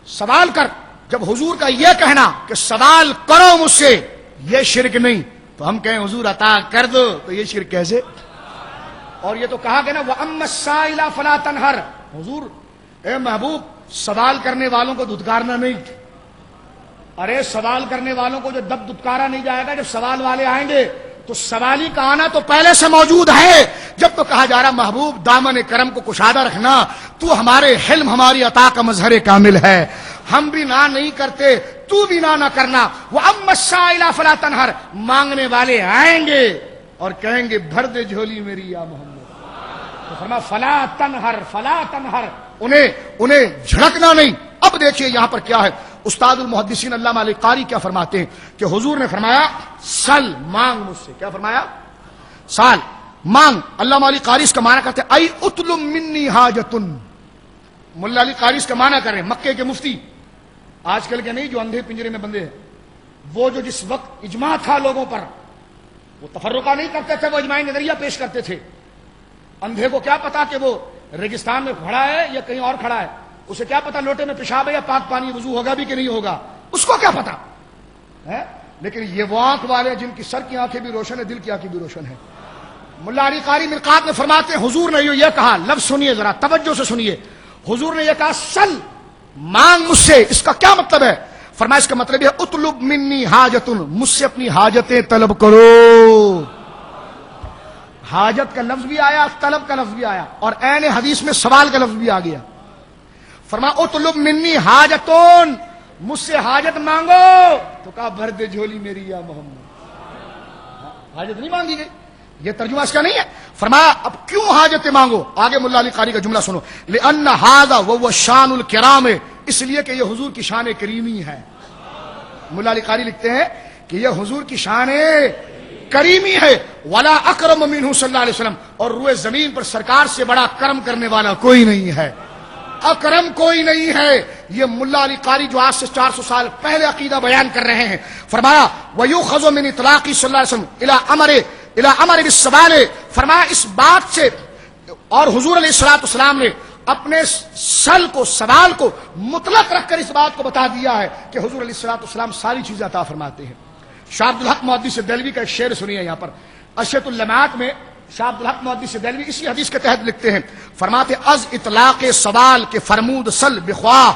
سوال کر. جب حضور کا یہ کہنا کہ سوال کرو مجھ سے یہ شرک نہیں، تو ہم کہیں حضور عطا کر دو، تو یہ شرک کیسے؟ اور یہ تو کہا گیا نا وَأَمَّا السَّائِلَ فَلَا تَنْهَرْ. حضور اے محبوب سوال کرنے والوں کو دھتکارنا نہیں. ارے سوال کرنے والوں کو جو دب دھتکارا نہیں جائے گا، جب سوال والے آئیں گے تو سوالی کا آنا تو پہلے سے موجود ہے. جب تو کہا جا رہا محبوب دامن کرم کو کشادہ رکھنا، تو ہمارے حلم ہماری عطا کا مظہر کامل ہے، ہم بھی نہ نہیں کرتے، تو بھی نہ کرنا. وَأَمَّا السَّائِلَ فَلَا تَنْهَرْ. مانگنے والے آئیں گے اور کہیں گے بھر دے جھولی میری یا محمد. تو فرمایا فلا تنہر فلا تنہر، انہیں جھڑکنا نہیں. اب دیکھیے یہاں پر کیا ہے، استاد المحدثین علامہ علی قاری کیا فرماتے ہیں کہ حضور نے فرمایا سل، مانگ مجھ سے. کیا فرمایا؟ سال، مانگ. علامہ علی قاری اس کا معنی کرتے ہیں ای اطلب منی حاجتن. ملا علی قاری اس کا معنی کر رہے ہیں، مکے کے مفتی آج کل کے نہیں جو اندھے پنجرے میں بندے ہیں، وہ جو جس وقت اجماع تھا لوگوں پر، وہ تفرقہ نہیں کرتے تھے، وہ اجماعی نظریہ پیش کرتے تھے. اندھے کو کیا پتا کہ وہ ریگستان میں کھڑا ہے یا کہیں اور کھڑا ہے، اسے کیا پتا لوٹے میں پیشاب ہے یا پاک پانی وضو ہوگا بھی کہ نہیں ہوگا، اس کو کیا پتا ہے. لیکن یہ وہ آنکھ والے جن کی سر کی آنکھیں بھی روشن ہے، دل کی آنکھیں بھی روشن ہے. ملا علی قاری مرقات میں فرماتے ہیں حضور نے یہ کہا، لفظ سنیے ذرا توجہ سے سنیے. حضور نے یہ کہا سل، مانگ مجھ سے. اس کا کیا مطلب ہے؟ فرمایا اس کا مطلب ہے اطلب منی حاجتن، مجھ سے اپنی حاجتیں طلب کرو. حاجت کا لفظ بھی آیا، طلب کا لفظ بھی آیا، اور عین حدیث میں سوال کا لفظ بھی آ گیا. فرمایا اطلب منی حاجتون، مجھ سے حاجت مانگو. تو کہا بھر دے جھولی میری یا محمد. حاجت نہیں مانگی گئی، یہ ترجمہ اس کا نہیں ہے. فرمایا اب کیوں حاجتیں مانگو؟ آگے ملا علی قاری کا جملہ سنو. لأن هذا وهو شان الکرام، اس لیے کہ یہ حضور کی شان کریمی ہے. ملا علی قاری لکھتے ہیں کہ یہ حضور کی شان کریمی ہے. ولا اکرم منہ صلی اللہ علیہ وسلم، اور روئے زمین پر سرکار سے بڑا کرم کرنے والا کوئی نہیں ہے، اکرم کوئی نہیں ہے. یہ ملا علی قاری جو آج سے 400 سال پہلے عقیدہ بیان کر رہے ہیں. فرمایا وَيُؤْخَذُ مِنْ اطلاقِ صلی اللہ علیہ وسلم الى امر بالسوال. فرمایا اس بات سے، اور حضور علیہ السلام نے اپنے سل کو، سوال کو مطلق رکھ کر اس بات کو بتا دیا ہے کہ حضور علیہ السلام ساری چیزیں عطا فرماتے ہیں. شاہ عبدالحق محدث دہلوی کا ایک شعر سنیے یہاں پر. اشیۃ اللمعات میں شاہ عبدالحق محدث دہلوی اسی حدیث کے تحت لکھتے ہیں، فرماتے از اطلاق سوال کے فرمود سل بخواہ.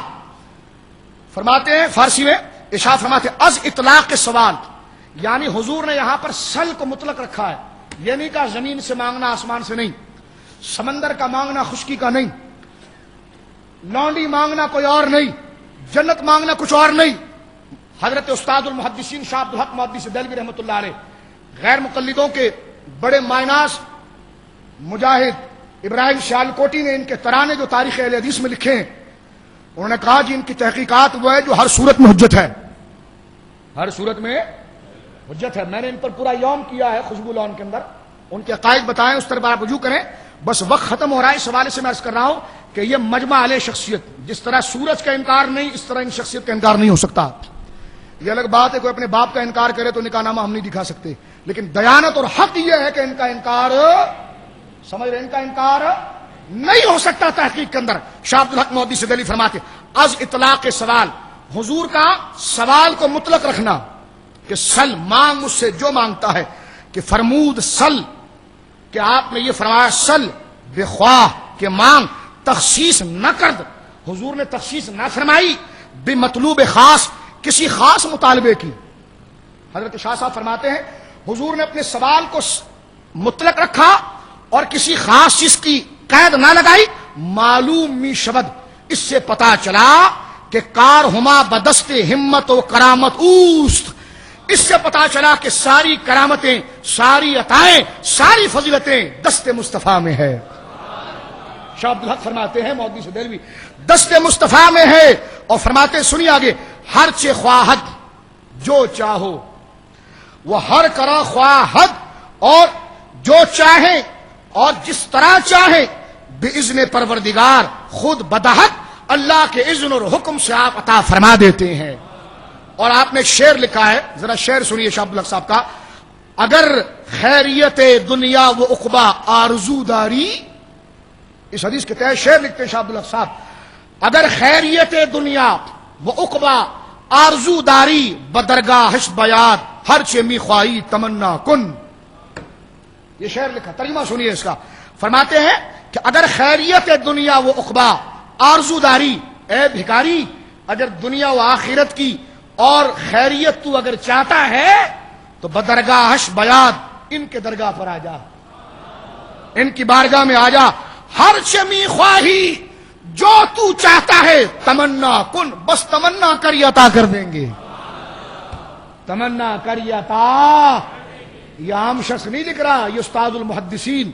فرماتے ہیں فارسی میں ارشاد فرماتے از اطلاق سوال، یعنی حضور نے یہاں پر سل کو مطلق رکھا ہے. یہ نہیں کہا زمین سے مانگنا، آسمان سے نہیں، سمندر کا مانگنا خشکی کا نہیں، لونڈی مانگنا کوئی اور نہیں، جنت مانگنا کچھ اور نہیں. حضرت استاد المحدثین شاہ عبدالحق محدث دہلوی رحمۃ اللہ علیہ غیر مقلدوں کے بڑے مائناس مجاہد ابراہیم سیالکوٹی نے ان کے ترانے جو تاریخ اہل حدیث میں لکھے ہیں، انہوں نے کہا جی ان کی تحقیقات وہ ہے جو ہر صورت میں حجت ہے، ہر صورت میں حجت ہے. میں نے ان پر پورا یوم کیا ہے خوشبو لون کے اندر، ان کے عقائد بتائیں، اس طرح آپ رجوع کریں. بس وقت ختم ہو رہا ہے، اس حوالے سے میں عرض کر رہا ہوں کہ یہ مجمع علیہ شخصیت، جس طرح سورج کا انکار نہیں اس طرح ان شخصیت کا انکار نہیں ہو سکتا. یہ الگ بات ہے کوئی اپنے باپ کا انکار کرے تو نکاح نامہ ہم نہیں دکھا سکتے، لیکن دیانت اور حق یہ ہے کہ ان کا انکار، سمجھ رہے، ان کا انکار نہیں ہو سکتا. تحقیق کے اندر شاہ عبدالحق محدث دہلوی فرماتے از اطلاق سوال، حضور کا سوال کو مطلق رکھنا کہ سل، مانگ مجھ سے جو مانگتا ہے، کہ فرمود سل، کہ آپ نے یہ فرمایا سل بخواہ، کہ مانگ، تخصیص نہ کرد. حضور نے تخصیص نہ فرمائی بمطلوب خاص، کسی خاص مطالبے کی. حضرت شاہ صاحب فرماتے ہیں حضور نے اپنے سوال کو مطلق رکھا اور کسی خاص چیز کی قید نہ لگائی. معلوم می شبد، اس سے پتا چلا کہ کار ہما بدست ہمت و کرامت اوست. اس سے پتا چلا کہ ساری کرامتیں، ساری عطائیں، ساری فضیلتیں دست مصطفیٰ میں ہے. شاہ عبدالحق فرماتے ہیں محدث دہلوی دست مصطفیٰ میں ہے. اور فرماتے ہیں سنیے آگے، ہر چے خواہد جو چاہو، وہ ہر کرا خواہد، اور جو چاہیں اور جس طرح چاہیں، باذن پروردگار خود بدہد اللہ کے اذن اور حکم سے آپ عطا فرما دیتے ہیں. اور آپ نے شعر لکھا ہے، ذرا شعر سنیے شاہ عبدالحق صاحب کا. اگر خیریت دنیا و عقبہ آرزو داری، اس حدیث کے تحت شعر لکھتے ہیں شاہ عبدالحق صاحب، اگر خیریت دنیا وہ عقبہ آرزو داری بدرگاہش بیاد ہر چمی خواہی تمنا کن. یہ شعر لکھا, ترجمہ سنیے اس کا. فرماتے ہیں کہ اگر خیریت دنیا و عقبہ آرزو داری, اے بھکاری اگر دنیا و آخرت کی اور خیریت تو اگر چاہتا ہے تو بدرگاہش بیاد, ان کے درگاہ پر آ جا, ان کی بارگاہ میں آ جا. ہر چمی خواہی, جو تو چاہتا ہے تمنا کن, بس تمنا کر عطا کر دیں گے. تمنا کر عطا, یہ عام شخص نہیں لکھ رہا, یہ استاد المحدثین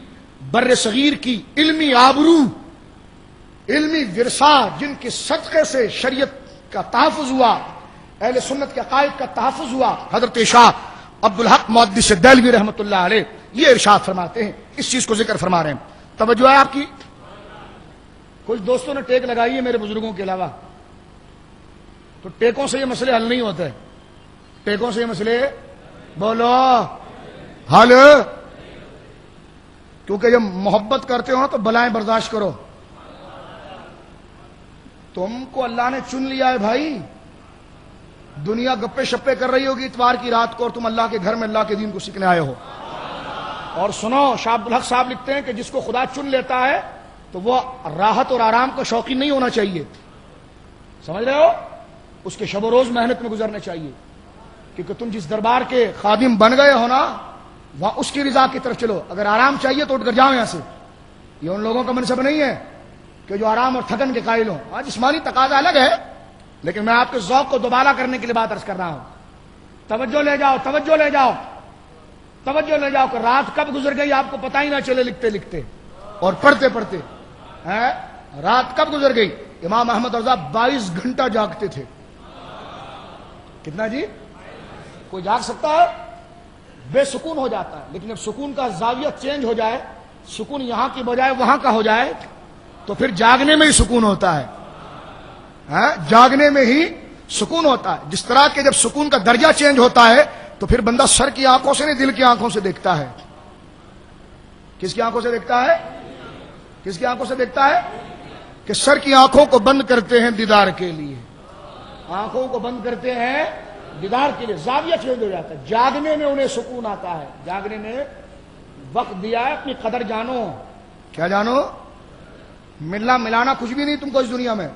بر صغیر کی علمی آبرو, علمی ورثہ, جن کے صدقے سے شریعت کا تحفظ ہوا, اہل سنت کے عقائد کا تحفظ ہوا, حضرت شاہ عبدالحق محدث دہلوی رحمۃ اللہ علیہ یہ ارشاد فرماتے ہیں, اس چیز کو ذکر فرما رہے ہیں. توجہ ہے آپ کی؟ کچھ دوستوں نے ٹیک لگائی ہے میرے بزرگوں کے علاوہ, تو ٹیکوں سے یہ مسئلے حل نہیں ہوتے. ٹیکوں سے یہ مسئلے بولو حل, کیونکہ جب محبت کرتے ہو تو بلائیں برداشت کرو. تم کو اللہ نے چن لیا ہے بھائی, دنیا گپے شپے کر رہی ہوگی اتوار کی رات کو, اور تم اللہ کے گھر میں اللہ کے دین کو سیکھنے آئے ہو. اور سنو, شاہ عبدالحق صاحب لکھتے ہیں کہ جس کو خدا چن لیتا ہے تو وہ راحت اور آرام کا شوقین نہیں ہونا چاہیے, سمجھ رہے ہو, اس کے شب و روز محنت میں گزرنا چاہیے, کیونکہ تم جس دربار کے خادم بن گئے ہو نا, وہاں اس کی رضا کی طرف چلو. اگر آرام چاہیے تو اٹھ کر جاؤ یہاں سے. یہ ان لوگوں کا منصب نہیں ہے کہ جو آرام اور تھکن کے قائل ہوں. ہاں جسمانی تقاضا الگ ہے, لیکن میں آپ کے ذوق کو دوبالا کرنے کے لیے بات عرض کر رہا ہوں. توجہ لے جاؤ, توجہ لے جاؤ, توجہ لے جاؤ کہ رات کب گزر گئی آپ کو پتہ ہی نہ چلے لکھتے لکھتے اور پڑھتے پڑھتے. رات کب گزر گئی؟ امام احمد رضا 22 گھنٹہ جاگتے تھے. کتنا جی؟ کوئی جاگ سکتا ہے؟ بے سکون ہو جاتا ہے, لیکن جب سکون کا زاویہ چینج ہو جائے, سکون یہاں کی بجائے وہاں کا ہو جائے, تو پھر جاگنے میں ہی سکون ہوتا ہے. جاگنے میں ہی سکون ہوتا ہے. جس طرح کہ جب سکون کا درجہ چینج ہوتا ہے تو پھر بندہ سر کی آنکھوں سے نہیں دل کی آنکھوں سے دیکھتا ہے. کس کی آنکھوں سے دیکھتا ہے؟ کس کی آنکھوں سے دیکھتا ہے؟ کہ سر کی آنکھوں کو بند کرتے ہیں دیدار کے لیے, آنکھوں کو بند کرتے ہیں دیدار کے لیے, زاویہ چینج ہو جاتا ہے. جاگنے میں انہیں سکون آتا ہے, جاگنے میں وقت دیا ہے, اپنی قدر جانو. کیا جانو؟ ملنا ملانا کچھ بھی نہیں تم کو اس دنیا میں.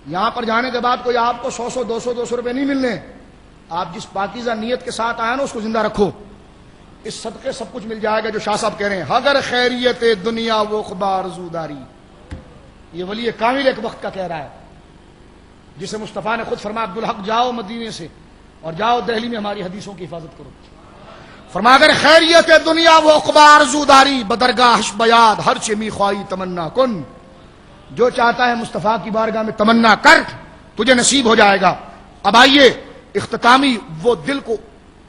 یہاں پر جانے کے بعد کوئی آپ کو 100 200 روپے نہیں ملنے. آپ جس پاکیزہ نیت کے ساتھ آئے نا اس کو زندہ رکھو, اس صدقے سب کچھ مل جائے گا جو شاہ صاحب کہہ رہے ہیں. اگر خیریت دنیا وہ خبار زوداری, یہ ولی کامل ایک وقت کا کہہ رہا ہے, جسے مصطفیٰ نے خود فرمایا عبدالحق جاؤ مدینے سے اور جاؤ دہلی میں ہماری حدیثوں کی حفاظت کرو. فرمایا اگر خیریت دنیا وہ اخبار زوداری بدرگاہش بیاد ہر چمی خواہی تمنا کن, جو چاہتا ہے مصطفیٰ کی بارگاہ میں تمنا کر, تجھے نصیب ہو جائے گا. اب آئیے اختتامی وہ دل کو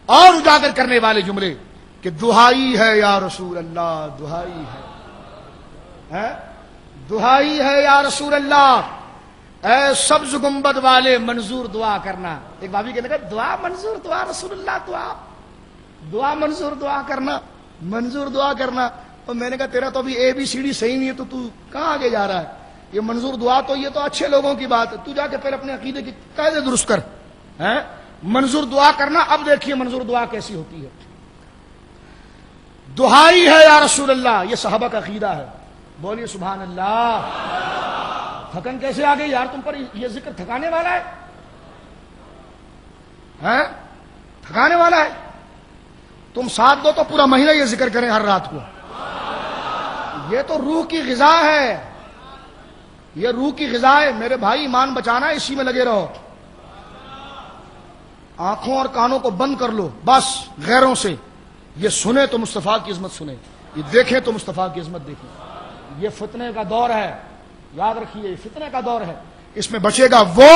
اور اجاگر کرنے والے جملے کہ دہائی ہے یا رسول اللہ, دہائی ہے, دہائی ہے یا رسول اللہ, اے سبز گنبد والے منظور دعا کرنا. ایک بھابھی کہنے کا دعا منظور, دعا رسول اللہ, دعا منظور, دعا کرنا, منظور دعا کرنا. اور میں نے کہا تیرا تو ابھی ABCD صحیح نہیں ہے, تو کہاں آگے جا رہا ہے؟ یہ منظور دعا تو یہ تو اچھے لوگوں کی بات ہے, تو جا کے پہلے اپنے عقیدے کی قاعدے درست کر. منظور دعا کرنا, اب دیکھیے منظور دعا کیسی ہوتی ہے. دہائی ہے یا رسول اللہ, یہ صحابہ کا عقیدہ ہے. بولیے سبحان اللہ. تھکن کیسے آ گئی یار تم پر؟ یہ ذکر تھکانے والا ہے, تھکانے والا ہے. تم ساتھ دو تو پورا مہینہ یہ ذکر کریں ہر رات کو. یہ تو روح کی غذا ہے, یہ روح کی غذا ہے میرے بھائی. ایمان بچانا ہے, اسی میں لگے رہو. آنکھوں اور کانوں کو بند کر لو بس غیروں سے. یہ سنے تو مصطفیٰ کی عظمت سنے, یہ دیکھیں تو مصطفیٰ کی عظمت دیکھیں. یہ فتنے کا دور ہے, یاد رکھیے, یہ فتنے کا دور ہے. اس میں بچے گا وہ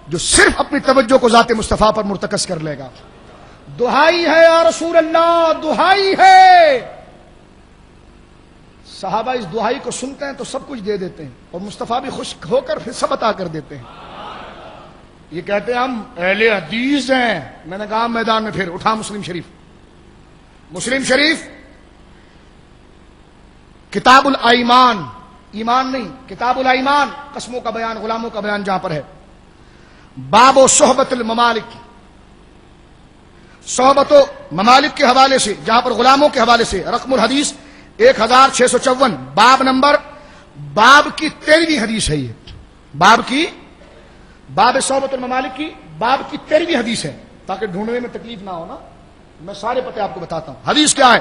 جو صرف اپنی توجہ کو ذات مصطفیٰ پر مرتکز کر لے گا. دہائی ہے یا رسول اللہ, دہائی ہے. صحابہ اس دہائی کو سنتے ہیں تو سب کچھ دے دیتے ہیں, اور مصطفیٰ بھی خوش ہو کر پھر سب عطا کر دیتے ہیں. یہ کہتے ہیں ہم اہل حدیث ہیں. میں نے کہا میدان میں پھر اٹھا مسلم شریف, مسلم شریف کتاب الایمان, ایمان نہیں, کتاب الایمان, قسموں کا بیان, غلاموں کا بیان جہاں پر ہے, باب و صحبت الممالک، صحبت و ممالک کے حوالے سے، جہاں پر غلاموں کے حوالے سے رقم الحدیث 1654، باب نمبر، باب کی 13ویں حدیث ہے یہ، باب صحبت الممالک کی باب کی 13ویں حدیث ہے، تاکہ ڈھونڈنے میں تکلیف نہ ہو نا، میں سارے پتے آپ کو بتاتا ہوں۔ حدیث کیا ہے؟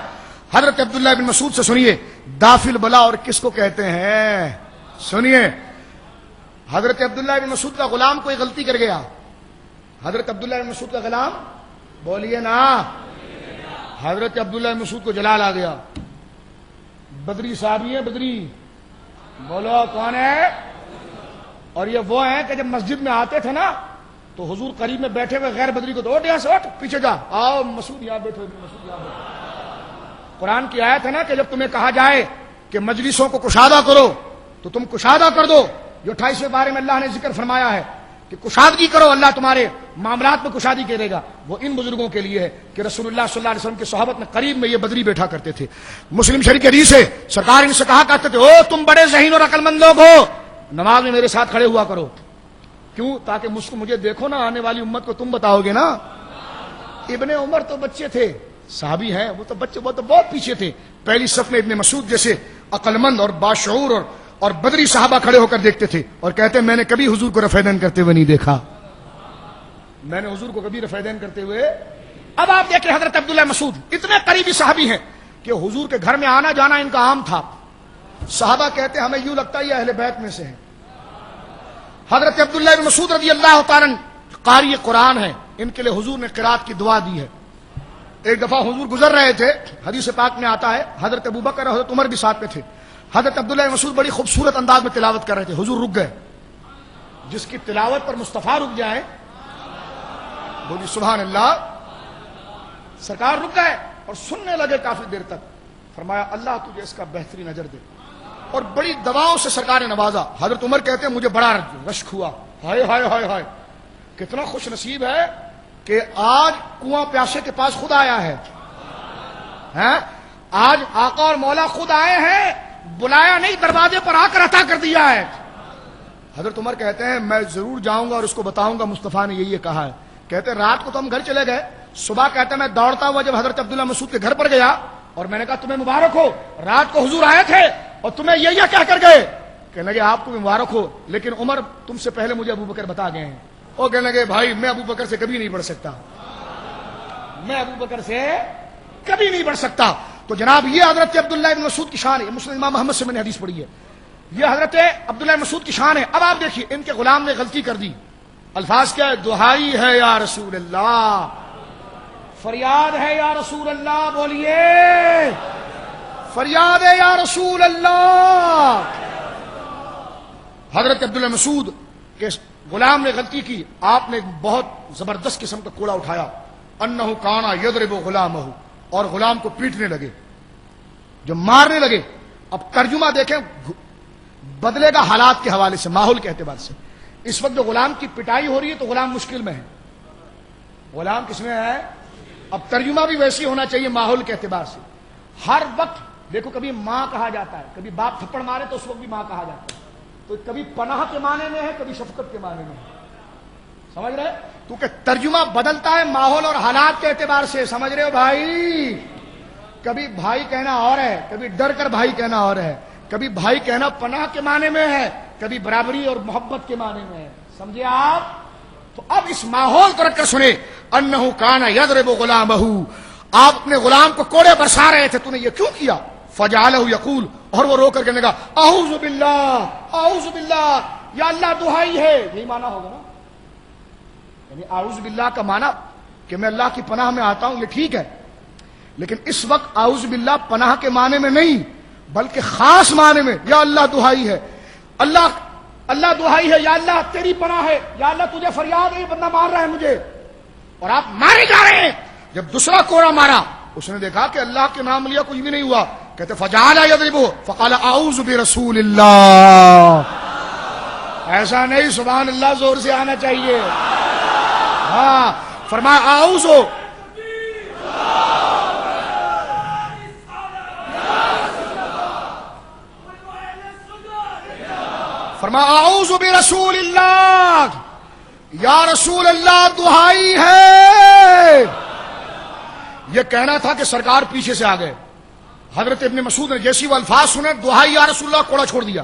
حضرت عبداللہ بن مسعود سے سنیے، دافع البلا اور کس کو کہتے ہیں؟ سنیے، حضرت عبداللہ بن مسعود کا غلام کوئی غلطی کر گیا، حضرت عبداللہ بن مسعود کا غلام، بولیے نا، حضرت عبداللہ بن مسعود کو جلال آ گیا، بدری صحابی ہیں، بدری، بولو کون ہے؟ اور یہ وہ ہیں کہ جب مسجد میں آتے تھے نا تو حضور قریب میں بیٹھے ہوئے غیر بدری کو تو یہاں سے اٹھ، پیچھے جا، آؤ مسعود یہاں بیٹھو، مسعود یہاں بیٹھو۔ قرآن کی آیت ہے نا کہ جب تمہیں کہا جائے کہ مجلسوں کو کشادہ کرو تو تم کشادہ کر دو، جو 28ویں بارے میں اللہ نے ذکر فرمایا ہے کہ کشادگی کرو، اللہ تمہارے معاملات میں کشادگی کرے گا، وہ ان بزرگوں کے لیے ہے کہ رسول اللہ صلی اللہ علیہ وسلم کی صحبت میں قریب میں یہ بدری بیٹھا کرتے تھے۔ مسلم شریف کی حدیث ہے، سرکار ان سے کہا کرتے تھے، او تم بڑے ذہین اور عقل مند لوگ ہو، نماز میں میرے ساتھ کھڑے ہوا کرو، کیوں؟ تاکہ مجھے دیکھو نا، آنے والی امت کو تم بتاؤ گے نا۔ ابن عمر تو بچے تھے، صحابی ہیں وہ تو بچے، وہ تو بہت پیچھے تھے، پہلی صف میں ابن مسعود جیسے عقل مند اور باشعور اور بدری صحابہ کھڑے ہو کر دیکھتے تھے اور کہتے میں نے کبھی حضور کو رفع دین کرتے ہوئے نہیں دیکھا، میں نے حضور کو کبھی رفع دین کرتے ہوئے۔ اب آپ دیکھیں حضرت عبداللہ مسعود اتنے قریبی صحابی ہیں کہ حضور کے گھر میں آنا جانا ان کا عام تھا، صحابہ کہتے ہمیں یوں لگتا ہے یہ اہل بیت میں سے ہیں۔ حضرت عبداللہ بن مسعود رضی اللہ تعالیٰ قاری قرآن ہیں، ان کے لیے حضور نے قرات کی دعا دی ہے۔ ایک دفعہ حضور گزر رہے تھے، حدیث پاک میں آتا ہے حضرت ابوبکر اور حضرت عمر بھی ساتھ میں تھے، حضرت عبداللہ بن مسعود بڑی خوبصورت انداز میں تلاوت کر رہے تھے، حضور رک گئے، جس کی تلاوت پر مصطفیٰ رک جائے، بولی سبحان اللہ، سرکار رک گئے اور سننے لگے کافی دیر تک، فرمایا اللہ تجھے اس کا بہترین اجر دے، اور بڑی دواؤں سے سرکار نے نوازا۔ حضرت عمر کہتے ہیں مجھے بڑا رشک ہوا، ہائے ہائے ہائے ہائے، کتنا خوش نصیب ہے کہ آج کنواں پیاسے کے پاس خود آیا ہے، آج آقا اور مولا خود آئے ہیں، بلایا نہیں، دروازے پر آ کر عطا کر دیا ہے۔ حضرت عمر کہتے ہیں میں ضرور جاؤں گا اور اس کو بتاؤں گا مصطفیٰ نے یہ کہا ہے۔ کہتے ہیں رات کو تو ہم گھر چلے گئے، صبح کہتے ہیں میں دوڑتا ہوا جب حضرت عبداللہ مسعود کے گھر پر گیا اور میں نے کہا تمہیں مبارک ہو، رات کو حضور آئے تھے اور تمہیں یہ کہہ کر گئے، کہنے لگے آپ کو بھی مبارک ہو، لیکن عمر تم سے پہلے مجھے ابوبکر بتا گئے ہیں۔ وہ کہنے لگے بھائی میں ابوبکر سے کبھی نہیں بڑھ سکتا، میں ابوبکر سے کبھی نہیں بڑھ سکتا۔ تو جناب یہ حضرت عبداللہ بن مسعود کی شان ہے، مسلم امام محمد سے میں نے حدیث پڑھی ہے، یہ حضرت عبداللہ بن مسعود کی شان ہے۔ اب آپ دیکھیے ان کے غلام نے غلطی کر دی، الفاظ کیا ہے؟ دہائی ہے یا رسول اللہ، فریاد ہے یا رسول اللہ، بولیے فریاد ہے یا رسول اللہ۔ حضرت عبداللہ مسعود کے غلام نے غلطی کی، آپ نے بہت زبردست قسم کا کوڑا اٹھایا، انہ کانا یضرب غلامہ، اور غلام کو پیٹنے لگے، جو مارنے لگے۔ اب ترجمہ دیکھیں بدلے گا حالات کے حوالے سے، ماحول کے اعتبار سے۔ اس وقت جو غلام کی پٹائی ہو رہی ہے تو غلام مشکل میں ہے، غلام کس میں ہے؟ اب ترجمہ بھی ویسی ہونا چاہیے ماحول کے اعتبار سے۔ ہر وقت دیکھو کبھی ماں کہا جاتا ہے، کبھی باپ تھپڑ مارے تو اس وقت بھی ماں کہا جاتا ہے، تو کبھی پناہ کے معنی میں ہے، کبھی شفقت کے معنی میں ہے، سمجھ رہے؟ کیونکہ ترجمہ بدلتا ہے ماحول اور حالات کے اعتبار سے، سمجھ رہے ہو بھائی؟ کبھی بھائی کہنا اور ہے، کبھی ڈر کر بھائی کہنا اور ہے، کبھی بھائی کہنا پناہ کے معنی میں ہے، کبھی برابری اور محبت کے معنی میں ہے، سمجھے آپ؟ تو اب اس ماحول کو رکھ کر سنے، انہ کان یضرب غلامہ، آپ اپنے غلام کو کوڑے برسا رہے تھے، تو نے یہ کیوں کیا؟ فجعلہ یقول، اور وہ رو کر کہنے لگا اعوذ باللہ اعوذ باللہ، یا اللہ دہائی ہے، یہی معنی ہوگا نا، یعنی اعوذ باللہ کا معنی کہ میں اللہ کی پناہ میں آتا ہوں، یہ ٹھیک ہے، لیکن اس وقت اعوذ باللہ پناہ کے معنی میں نہیں بلکہ خاص معنی میں، یا اللہ دہائی ہے، اللہ دہائی ہے، یا اللہ تیری پناہ ہے، یا اللہ تجھے فریاد ہے، یہ بندہ مار رہا ہے مجھے اور آپ مارے جا رہے ہیں۔ جب دوسرا کوڑا مارا اس نے دیکھا کہ اللہ کے نام لیا کچھ بھی نہیں ہوا، کہتے فجعل یضرب فقال اعوذ برسول اللہ، ایسا نہیں، سبحان اللہ زور سے آنا چاہیے، ہاں، فرمایا اعوذ، فرمایا اعوذ برسول اللہ، یا رسول اللہ دہائی ہے. یہ کہنا تھا کہ سرکار پیچھے سے آ گئے. حضرت ابن مسعود نے جیسی وہ الفاظ سنے دہائی یا رسول اللہ کوڑا چھوڑ دیا.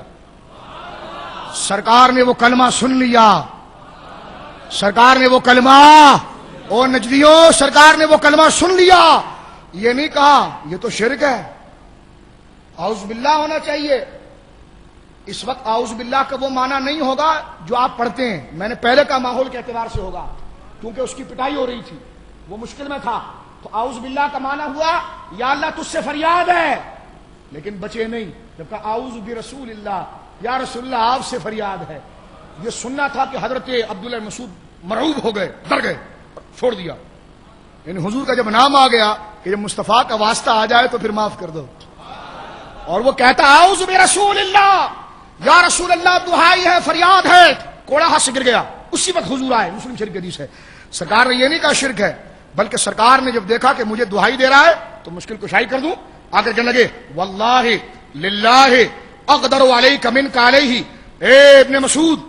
سرکار نے وہ کلمہ سن لیا. سرکار نے وہ کلمہ، او نجدیوں سرکار نے وہ کلمہ سن لیا. یہ نہیں کہا یہ تو شرک ہے، اعوذ باللہ ہونا چاہیے. اس وقت اعوذ باللہ کا وہ معنی نہیں ہوگا جو آپ پڑھتے ہیں. میں نے پہلے کا ماحول کے اعتبار سے ہوگا کیونکہ اس کی پٹائی ہو رہی تھی، وہ مشکل میں تھا. تو اعوذ باللہ کا معنی ہوا یا اللہ تجھ سے فریاد ہے، لیکن بچے نہیں. جب کہا اعوذ برسول اللہ، یا رسول اللہ آپ سے فریاد ہے. یہ سننا تھا کہ حضرت عبداللہ مسعود مرعوب ہو گئے، ڈر گئے، چھوڑ دیا. یعنی حضور کا جب نام آ گیا کہ جب مصطفیٰ کا واسطہ آ جائے تو پھر معاف کر دو. اور وہ کہتا اعوذ برسول اللہ، یا رسول اللہ دہائی ہے، فریاد ہے. کوڑا ہاتھ سے گر گیا. اسی وقت حضور آئے. مسلم شریف کی حدیث ہے. سرکار نے یہ نہیں کہا شرک ہے، بلکہ سرکار نے جب دیکھا کہ مجھے دہائی دے رہا ہے تو مشکل کشائی کر دوں. آ کر کہنے لگے واللہ للہ اقدر علیک منک علیہ، اے ابن مسعود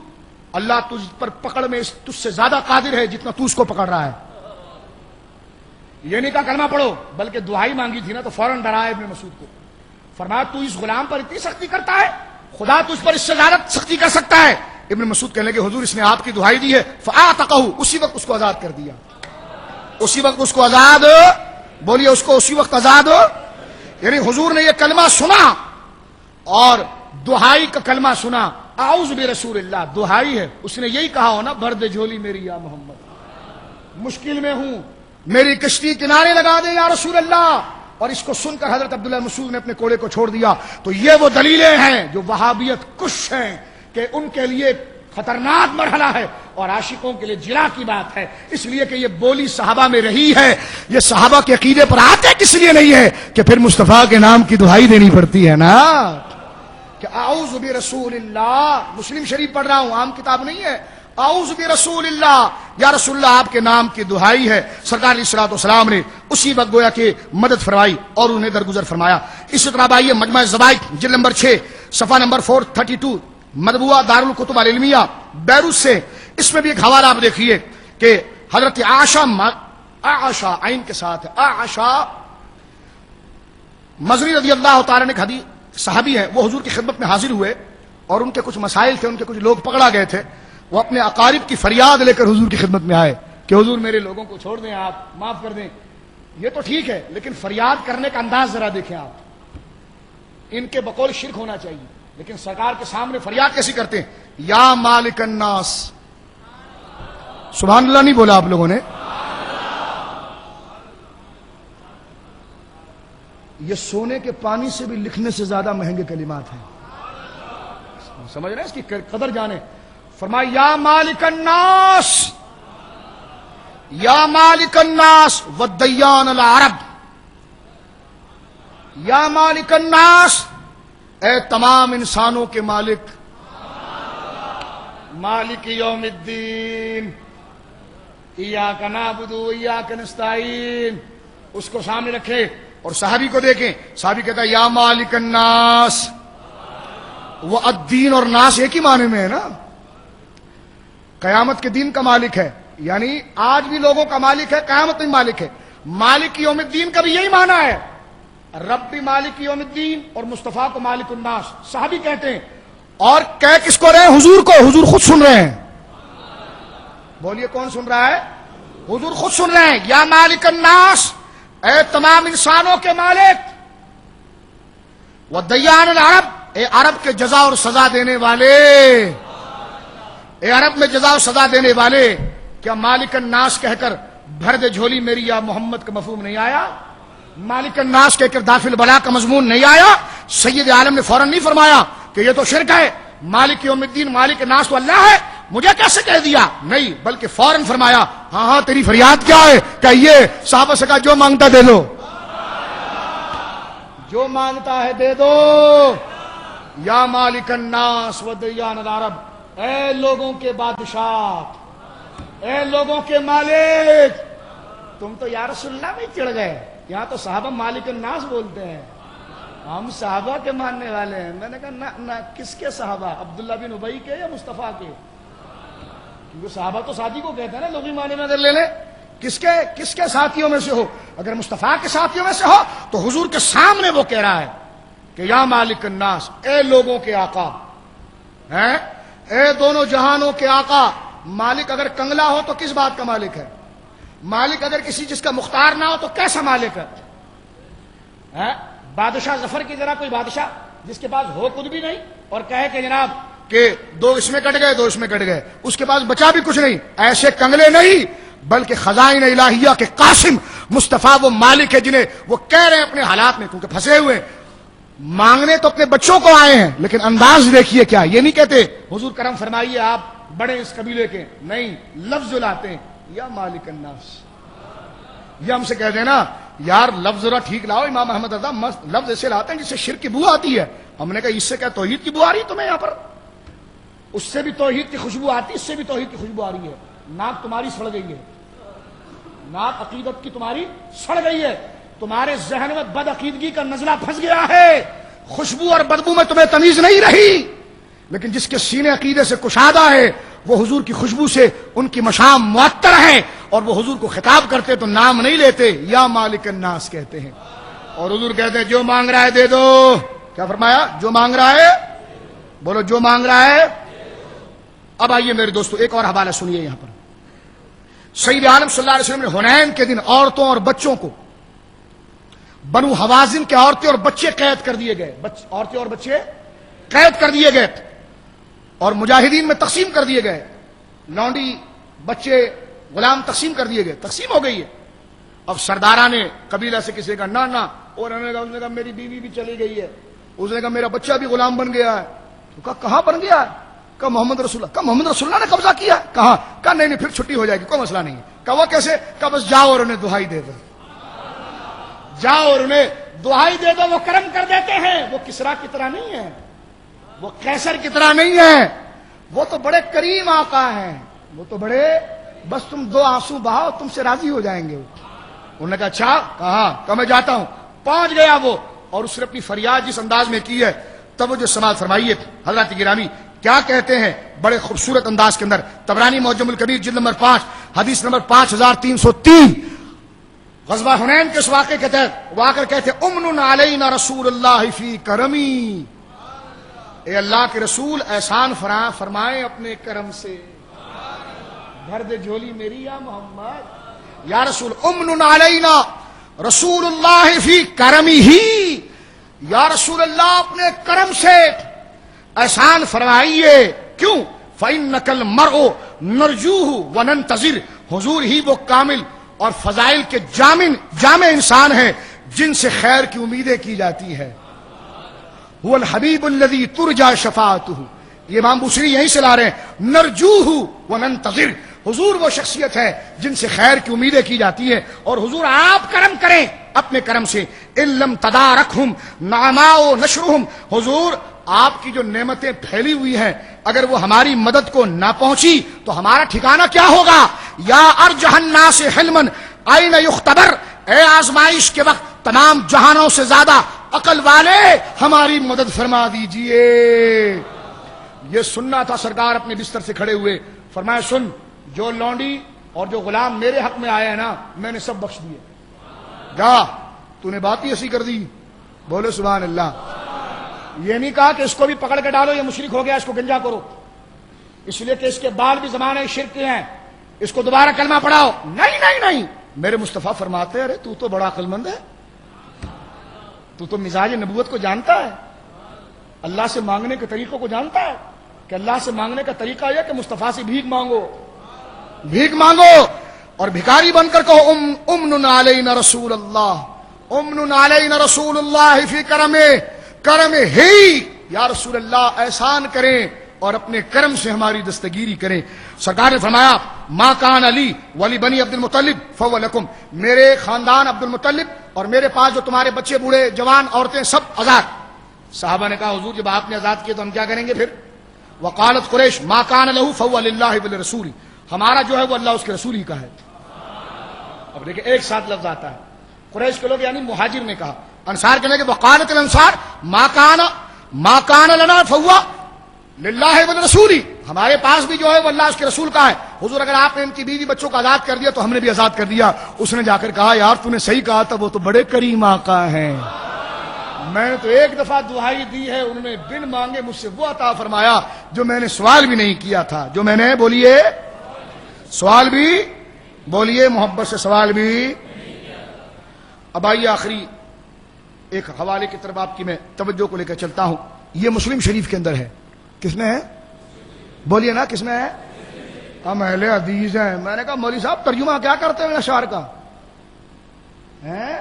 اللہ تجھ پر پکڑ میں تجھ سے زیادہ قادر ہے جتنا تو اس کو پکڑ رہا ہے. یہ نہیں کہا کلمہ پڑھو، بلکہ دہائی مانگی تھی نا تو فوراً ڈرایا ابن مسعود کو. فرمایا تو اس غلام پر اتنی سختی کرتا ہے، خدا تجھ پر اس سے زیادہ سختی کر سکتا ہے. ابن مسعود کہنے لگے حضور اس نے آپ کی دہائی دی ہے. فاعتقہ، اسی وقت اس کو آزاد کر دیا. اسی وقت اس کو آزاد، بولیے اس کو اسی وقت آزاد. یعنی حضور نے یہ کلمہ سنا اور دہائی کا کلمہ سنا، اعوذ برسول اللہ دہائی ہے. اس نے یہی کہا ہو نا بھر دے جھولی میری یا محمد، مشکل میں ہوں میری کشتی کنارے لگا دے یا رسول اللہ. اور اس کو سن کر حضرت عبداللہ مسعود نے اپنے کوڑے کو چھوڑ دیا. تو یہ وہ دلیلیں ہیں جو وہابیت کش ہیں کہ ان کے لیے خطرناک مرحلہ ہے اور عاشقوں کے لیے جلا کی بات ہے. اس لیے کہ یہ بولی صحابہ میں رہی ہے. یہ صحابہ کے عقیدے پر آتے کس لیے نہیں ہے کہ پھر مصطفیٰ کے نام کی دہائی دینی پڑتی ہے نا کہ اعوذ برسول اللہ. مسلم شریف پڑھ رہا ہوں، عام کتاب نہیں ہے. اعوذ برسول اللہ، یا رسول اللہ آپ کے نام کی دہائی ہے. سرکار علیہ الصلوۃ والسلام نے اسی وقت گویا کہ مدد فرمائی اور انہیں درگزر فرمایا. اسی طرح آئیے مجمع الزوائد جلد نمبر 6 صفحہ نمبر 432 مطبوعہ دارالکتب العلمیہ بیروت سے. اس میں بھی ایک حوالہ آپ دیکھیے کہ حضرت عائشہ عین کے ساتھ عائشہ مزنی رضی اللہ تعالیٰ نے حدیث صحابی ہے، وہ حضور کی خدمت میں حاضر ہوئے اور ان کے کچھ مسائل تھے، ان کے کچھ لوگ پکڑا گئے تھے. وہ اپنے اقارب کی فریاد لے کر حضور کی خدمت میں آئے کہ حضور میرے لوگوں کو چھوڑ دیں، آپ معاف کر دیں. یہ تو ٹھیک ہے لیکن فریاد کرنے کا انداز ذرا دیکھیں آپ. ان کے بقول شرک ہونا چاہیے لیکن سرکار کے سامنے فریاد کیسی کرتے ہیں؟ یا مالک الناس. سبحان اللہ نہیں بولا آپ لوگوں نے؟ یہ سونے کے پانی سے بھی لکھنے سے زیادہ مہنگے کلمات ہیں. سمجھ رہے ہیں اس کی قدر جانے. فرمایا یا مالک الناس، یا مالک الناس والدیان العرب. یا مالک الناس، اے تمام انسانوں کے مالک، مالک یوم الدین، ایاک نعبد و ایاک نستعین. اس کو سامنے رکھے اور صحابی کو دیکھیں. صحابی کہتا ہے یا مالک الناس. وہ الدین اور ناس ایک ہی معنی میں ہے نا، قیامت کے دین کا مالک ہے، یعنی آج بھی لوگوں کا مالک ہے، قیامت میں مالک ہے. مالک یوم الدین کا بھی یہی معنی ہے، رب بھی مالک یوم الدین اور مصطفیٰ کو مالک الناس. صحابی کہتے ہیں اور کہہ کس کو رہے ہیں؟ حضور کو. حضور خود سن رہے ہیں. بولیے کون سن رہا ہے؟ حضور خود سن رہے ہیں. یا مالک الناس، اے تمام انسانوں کے مالک. والدیان العرب، اے عرب کے جزا اور سزا دینے والے، اے عرب میں جزا اور سزا دینے والے. کیا مالک الناس کہہ کر بھر دے جھولی میری یا محمد کا مفہوم نہیں آیا؟ مالک الناس کہہ کر دافع البلا کا مضمون نہیں آیا؟ سید عالم نے فوراً نہیں فرمایا کہ یہ تو شرک ہے، مالک یوم الدین مالک الناس تو اللہ ہے، مجھے کیسے کہہ دیا؟ نہیں، بلکہ فوراً فرمایا ہاں ہاں تیری فریاد کیا ہے؟ کہ یہ صحابہ سے کہا جو مانگتا دے دو، جو مانگتا ہے دے دو. یا مالک الناس ودیان العرب، اے لوگوں کے بادشاہ، اے لوگوں کے مالک. تم تو یا رسول اللہ میں چڑھ گئے، یہاں تو صحابہ مالک الناس بولتے ہیں، ہم صحابہ کے ماننے والے ہیں. میں نے کہا نہ کس کے صحابہ؟ عبداللہ بن ابی کے یا مصطفیٰ کے؟ کیونکہ صحابہ تو ساتھی کو کہتے ہیں نا لغوی معنی میں اگر لے لیں، کس کے ساتھیوں میں سے ہو؟ اگر مصطفیٰ کے ساتھیوں میں سے ہو تو حضور کے سامنے وہ کہہ رہا ہے کہ یا مالک الناس، اے لوگوں کے آقا ہیں، اے دونوں جہانوں کے آقا۔ مالک اگر کنگلا ہو تو کس بات کا مالک ہے؟ مالک اگر کسی جس کا مختار نہ ہو تو کیسا مالک ہے؟ بادشاہ ظفر کی طرح کوئی بادشاہ جس کے پاس ہو خود بھی نہیں اور کہے کہ جناب کہ دو اس میں کٹ گئے، دو اس میں کٹ گئے، اس کے پاس بچا بھی کچھ نہیں، ایسے کنگلے نہیں، بلکہ خزائن الہیہ کے قاسم مصطفیٰ وہ مالک ہے جنہیں وہ کہہ رہے ہیں اپنے حالات میں، کیونکہ پھنسے ہوئے مانگنے تو اپنے بچوں کو آئے ہیں، لیکن انداز دیکھیے کیا، یہ نہیں کہتے حضور کرم فرمائیے آپ بڑے اس قبیلے کے، نہیں، لفظ لاتے ہیں یا مالک الناس۔ یہ ہم سے کہتے ہیں نا یار لفظ ذرا ٹھیک لاؤ، امام احمد رضا لفظ ایسے لاتے ہیں جس سے شرک کی بو آتی ہے۔ ہم نے کہا اس سے کیا توحید کی بو آ رہی تمہیں یہاں پر؟ اس سے بھی توحید کی خوشبو آتی، اس سے بھی توحید کی خوشبو آ رہی ہے۔ ناک تمہاری سڑ گئی ہے، ناک عقیدت کی تمہاری سڑ گئی ہے، تمہارے ذہن میں بد عقیدگی کا نزلہ پھنس گیا ہے، خوشبو اور بدبو میں تمہیں تمیز نہیں رہی۔ لیکن جس کے سینے عقیدے سے کشادہ ہے وہ حضور کی خوشبو سے ان کی مشام معطر ہے، اور وہ حضور کو خطاب کرتے تو نام نہیں لیتے، یا مالک الناس کہتے ہیں، اور حضور کہتے ہیں جو مانگ رہا ہے دے دو۔ کیا فرمایا؟ جو مانگ رہا ہے، بولو جو مانگ رہا ہے۔ اب آئیے میرے دوستو ایک اور حوالہ سنیے یہاں پر۔ سید عالم صلی اللہ علیہ وسلم نے حنین کے دن عورتوں اور بچوں کو، بنو حوازن کے عورتیں اور بچے قید کر دیے گئے، عورتیں اور بچے قید کر دیے گئے اور مجاہدین میں تقسیم کر دیے گئے، لونڈی بچے غلام تقسیم کر دیے گئے، تقسیم ہو گئی ہے۔ اب سردارہ نے قبیلہ سے کسی کا نہ اور اس نے کہا میری بیوی بھی چلی گئی ہے، اس نے کہا میرا بچہ بھی غلام بن گیا ہے۔ تو کہا کہاں بن گیا ہے؟ کہا محمد رسول اللہ۔ کہا محمد رسول اللہ نے قبضہ کیا؟ کہاں؟ کہا نہیں پھر چھٹی ہو جائے گی، کوئی مسئلہ نہیں ہے۔ کہا وہ کیسے؟ کہا بس جاؤ اور انہیں دہائی دے دو، جاؤ اور انہیں دہائی دے دو، وہ کرم کر دیتے ہیں۔ وہ کسرا کی طرح نہیں ہے، وہ قیصر کی طرح نہیں ہے، وہ تو بڑے کریم آقا ہیں، وہ تو بڑے، بس تم دو آنسو بہاؤ تم سے راضی ہو جائیں گے۔ انہوں نے کہا اچھا کہاں؟ کہا میں جاتا ہوں۔ پہنچ گیا وہ، اور اس نے اپنی فریاد جس انداز میں کی ہے توجہ سماعت فرمائیے حضرات گرامی کیا کہتے ہیں بڑے خوبصورت انداز کے اندر۔ طبرانی معجم الکبیر جلد نمبر 5 حدیث نمبر 5303 غزوہ حنین کے اس واقعے کے تحت وہ آ کر کہتے ہیں امن علینا رسول اللہ فی کرمی، اے اللہ کے رسول احسان فرمائیں اپنے کرم سے، بھر دے جھولی میری یا محمد، یا رسول امن علینا رسول اللہ فی کرمی ہی، یا رسول اللہ اپنے کرم سے احسان فرمائیے۔ کیوں؟ فإنک المرء نرجوہ وننتظر، حضور ہی وہ کامل اور فضائل کے جامع انسان ہیں جن سے خیر کی امیدیں کی جاتی ہے۔ هو الحبیب الذی ترجى شفاعته، یہ امام بوصیری یہیں سے لا رہے ہیں، نرجوہ وننتظر، حضور وہ شخصیت ہے جن سے خیر کی امیدیں کی جاتی ہیں، اور حضور آپ کرم کریں اپنے کرم سے۔ ان لم تدارکہم نعماء نشرہم، حضور آپ کی جو نعمتیں پھیلی ہوئی ہیں اگر وہ ہماری مدد کو نہ پہنچی تو ہمارا ٹھکانہ کیا ہوگا؟ یا ارجح الناس حلما این یختبر، اے آزمائش کے وقت تمام جہانوں سے زیادہ عقل والے ہماری مدد فرما دیجئے۔ یہ سننا تھا سرکار اپنے بستر سے کھڑے ہوئے، فرمایا سن، جو لونڈی اور جو غلام میرے حق میں آئے ہیں نا میں نے سب بخش دیے، جا تو نے بات ہی ایسی کر دی، بولے سبحان اللہ۔ یہ نہیں کہا کہ اس کو بھی پکڑ کے ڈالو یہ مشرک ہو گیا اس کو گنجا کرو، اس لیے کہ اس کے بال بھی زمانے شرک کے ہیں، اس کو دوبارہ کلمہ پڑھاؤ، نہیں نہیں نہیں، میرے مصطفیٰ فرماتے ہیں ارے تو بڑا عقل مند ہے، تو مزاج نبوت کو جانتا ہے، اللہ سے مانگنے کے طریقوں کو جانتا ہے کہ اللہ سے مانگنے کا طریقہ یہ کہ مصطفیٰ سے بھیک مانگو، بھیک مانگو اور بھکاری بن کر کہو امن علینا رسول اللہ، امن علینا رسول اللہ فی کرم ہی، یا رسول اللہ احسان کریں اور اپنے کرم سے ہماری دستگیری کریں۔ سرکار نے فرمایا ما کان علی ولی بنی عبد المطلب فهو لکم، میرے خاندان عبد المطلب اور میرے پاس جو تمہارے بچے بوڑھے جوان عورتیں سب آزاد۔ صحابہ نے کہا حضور جب آپ نے آزاد کیے تو ہم کیا کریں گے پھر؟ وقالت قریش ما کان له فهو للہ ولرسول، ہمارا جو ہے وہ اللہ اس کے رسول ہی کا ہے۔ اب دیکھیں ایک ساتھ لفظ آتا ہے، قریش کے لوگ یعنی مہاجر نے کہا، انصار کہنے کہ وقالت الانصار ما کان لنا فهو للہ ولرسول، ہمارے پاس بھی جو ہے وہ اللہ اس کے رسول کا ہے. حضور اگر آپ نے ان کی بیوی بچوں کو آزاد کر دیا تو ہم نے بھی آزاد کر دیا. اس نے جا کر کہا یار تو نے صحیح کہا تھا, وہ تو بڑے کریم آقا ہیں, میں نے تو ایک دفعہ دعائی دی ہے, انہوں نے بن مانگے مجھ سے وہ عطا فرمایا جو میں نے سوال بھی نہیں کیا تھا. جو میں نے بولیے سوال بھی بولیے محبت سے سوال بھی. اب آئیے آخری ایک حوالے کی طرف آپ کی میں توجہ کو لے کر چلتا ہوں. یہ مسلم شریف کے اندر ہے. کس میں ہے بولیے نا, کس میں ہے؟ ہم اہل حدیث ہیں. میں نے کہا مولوی صاحب ترجمہ کیا کرتے ہیں اشعار کا ہیں,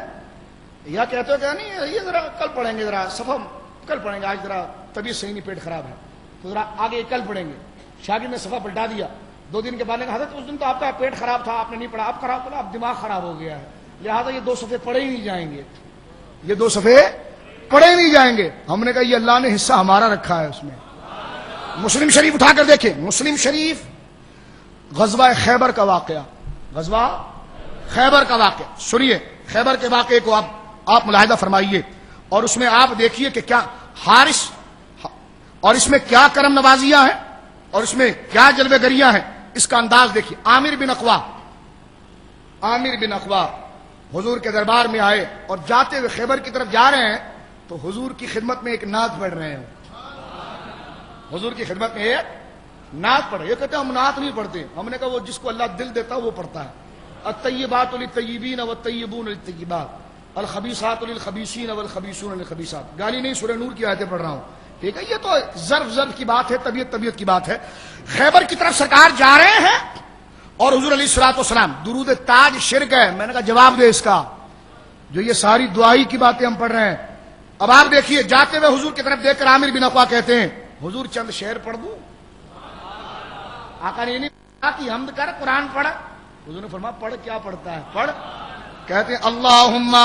یا کہتے ہو کیا نہیں یہ ذرا کل پڑھیں گے, ذرا صفحہ کل پڑھیں گے, آج ذرا طبیعت صحیح نہیں, پیٹ خراب ہے تو ذرا آگے کل پڑھیں گے. شاگرد نے صفحہ پلٹا دیا. 2 دن کے بعد نے کہا حضرت اس دن تو آپ کا پیٹ خراب تھا, آپ نے نہیں پڑھا. اب خراب پڑھا, اب دماغ خراب ہو گیا ہے, لہٰذا یہ 2 صفحے پڑھے ہی نہیں جائیں گے, یہ 2 صفحے پڑھے ہی نہیں جائیں گے. ہم نے کہا یہ اللہ نے حصہ ہمارا رکھا ہے اس میں. مسلم شریف اٹھا کر دیکھیں, مسلم شریف غزوہ خیبر کا واقعہ, غزوہ خیبر کا واقعہ سنیے. خیبر کے واقعے کو آپ ملاحظہ فرمائیے, اور اس میں آپ دیکھیے کہ کیا حارث, اور اس میں کیا کرم نوازیاں ہیں, اور اس میں کیا جلوے گریاں ہیں. اس کا انداز دیکھیے. عامر بن اقوا حضور کے دربار میں آئے, اور جاتے ہوئے خیبر کی طرف جا رہے ہیں تو حضور کی خدمت میں ایک نعت پڑھ رہے ہیں. حضور کی خدمت میں ایک نعت پڑھ رہے. یہ کہتے ہیں ہم نعت نہیں پڑھتے. ہم نے کہا وہ جس کو اللہ دل دیتا وہ پڑھتا ہے. الطیبات للطیبین والطیبون للطیبات الخبیثات للخبیثین والخبیثون للخبیثات. گالی نہیں, سورہ نور کی آیتیں پڑھ رہا ہوں, ٹھیک ہے. یہ تو ظرف کی بات ہے, طبیعت کی بات ہے. خیبر کی طرف سرکار جا رہے ہیں, اور حضور علیہ الصلوۃ والسلام درود تاج شرک ہے. میں نے کہا جواب دے اس کا, جو یہ ساری دعائی کی باتیں ہم پڑھ رہے ہیں. اب آپ دیکھیے, جاتے ہوئے حضور کی طرف دیکھ کر عامر بن اقوا کہتے ہیں حضور چند شعر پڑھ دوں. آقا نے نہیں کہا کہ حمد کر, قرآن پڑھ. حضور نے فرمایا پڑھ. کیا پڑھتا ہے, پڑھ. کہتے ہیں اللہم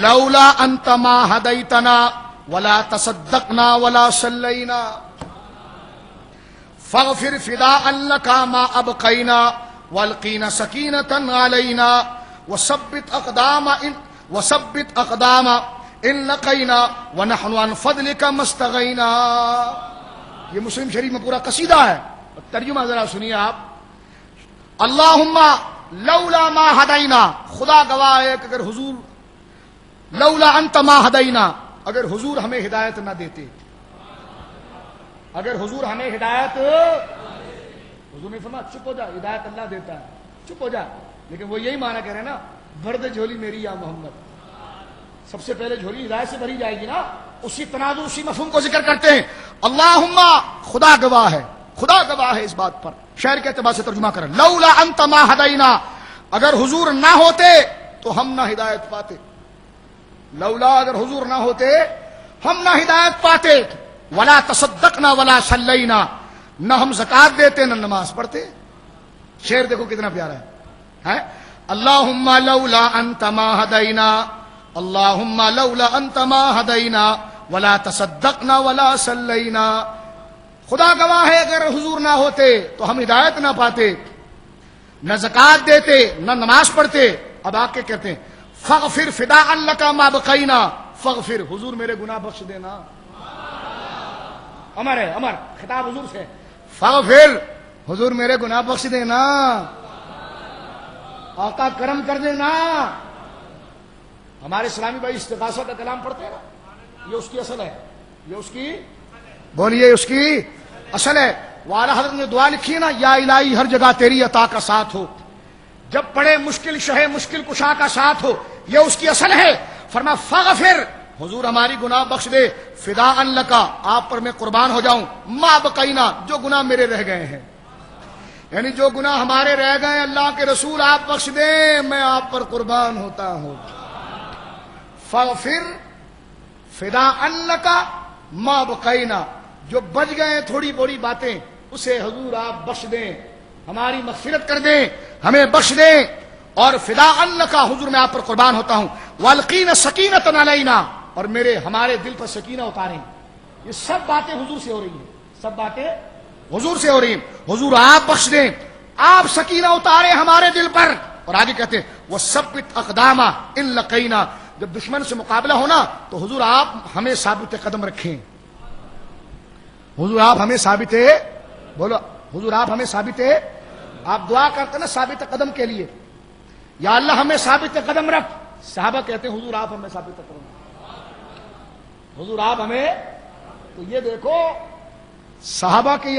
لولا انت ما ہدیتنا ولا تصدقنا ولا صلینا فاغفر فداء لك ما ابقینا والقینا سکینة علینا وثبت اقدام ان لقینا ونحن عن فضلك ما استغینا. یہ مسلم شریف میں پورا قصیدہ ہے. ترجمہ ذرا سنیے آپ. اللہم لولا ما ہدینا, خدا گواہ ہے کہ اگر حضور لولا انت ما ہدینا, اگر حضور ہمیں ہدایت نہ دیتے, اگر حضور ہمیں ہدایت, حضور نے فرمایا چپ ہو جا, ہدایت اللہ دیتا ہے, چپ ہو جا. لیکن وہ یہی معنی کہہ رہے ہیں نا, بھر دے جھولی میری یا محمد. سب سے پہلے جھولی ہدایت سے بھری جائے گی نا. اسی تنازع, اسی مفہوم کو ذکر کرتے ہیں. اللہم, خدا گواہ ہے, خدا گواہ ہے اس بات پر. شعر کے اعتبار سے ترجمہ کریں, لولا انت ما ہدینا, اگر حضور نہ ہوتے تو ہم نہ ہدایت پاتے. لولا, اگر حضور نہ ہوتے ہم نہ ہدایت پاتے. ولا تصدقنا ولا صلینا, نہ ہم زکات دیتے نہ نماز پڑھتے. شعر دیکھو کتنا پیارا ہے. اللہم لولا انت ما ہدینا, اللہم لولا انت ما ہدینا ولا تصدقنا ولا صلینا. خدا گواہ ہے اگر حضور نہ ہوتے تو ہم ہدایت نہ پاتے, نہ زکات دیتے نہ نماز پڑھتے. اب آ کے کہتے ہیں فاغفر فداء لک ما بقینا, فاغفر, حضور میرے گناہ بخش دینا. امر ہے, امر, خطاب حضور سے. فاغفر, حضور میرے گناہ بخش دینا, آقا کرم کر دینا. ہمارے اسلامی بھائی استغاثہ کا کلام پڑھتے ہیں نا, یہ اس کی اصل ہے, یہ اس کی, بولیے اس کی اصل ہے. والا حضرت نے دعا لکھی ہے نا, یا الہی ہر جگہ تیری عطا کا ساتھ ہو, جب پڑے مشکل شہ مشکل کشا کا ساتھ ہو, یہ اس کی اصل ہے. فرما فاغفر, حضور ہماری گناہ بخش دے. فداء لک, آپ پر میں قربان ہو جاؤں. ما بقینا, جو گناہ میرے رہ گئے ہیں, یعنی جو گناہ ہمارے رہ گئے اللہ کے رسول آپ بخش دیں, میں آپ پر قربان ہوتا ہوں. فاغفر فداء لک ما بقینا, جو بچ گئے تھوڑی بڑی باتیں اسے حضور آپ بخش دیں, ہماری مغفرت کر دیں, ہمیں بخش دیں. اور فداء لک, حضور میں آپ پر قربان ہوتا ہوں. والقین سکینۃ علینا, اور ہمارے دل پر سکینہ اتاریں. یہ سب باتیں حضور سے ہو رہی ہیں, سب باتیں حضور سے ہو رہی ہیں. حضور آپ بخش دیں, آپ سکینہ اتاریں ہمارے دل پر. اور آگے کہتے ہیں وثبت اقدامہ ان لقینا, جب دشمن سے مقابلہ ہونا تو حضور آپ ہمیں ثابت قدم رکھیں, حضور آپ ہمیں ثابت بولو حضور آپ ہمیں ثابت ہے، آپ دعا کرتے نا ثابت قدم کے لیے، یا اللہ ہمیں ثابت قدم رکھ. صحابہ کہتے ہیں حضور آپ ہمیں ثابت قدم رکھ، حضور آپ ہمیں. تو یہ دیکھو صحابہ کے